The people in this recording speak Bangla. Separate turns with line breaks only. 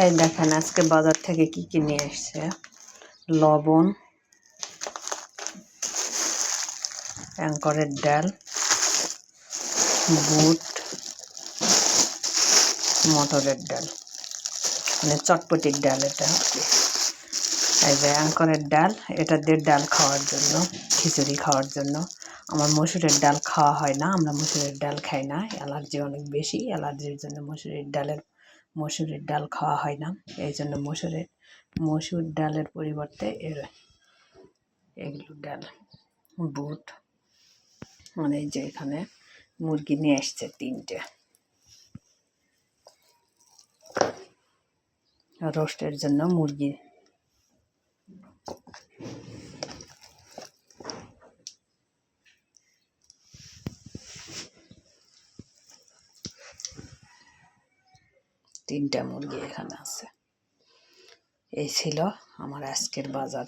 এই দেখেন আজকে বাজার থেকে কি কি নিয়ে এসছে। লবণ, অ্যাঙ্করের ডাল, বুট, মটরের ডাল, মানে চটপটির ডাল। এটা এই যে অ্যাঙ্করের ডাল, এটা দিয়ে ডাল খাওয়ার জন্য, খিচুড়ি খাওয়ার জন্য। আমার মসুরের ডাল খাওয়া হয় না, আমরা মসুরের ডাল খাই না, অ্যালার্জি অনেক বেশি। অ্যালার্জির জন্য মসুরের ডাল খাওয়া হয় না। এই জন্য মসুর ডালের পরিবর্তে এগুলো ডাল, বুট, মানে এই যে এখানে মুরগি নিয়ে এসছে 3টে, রোস্টের জন্য মুরগি। তিনটা মুরগি এখানে আছে। এই ছিল আমার আজকের বাজার।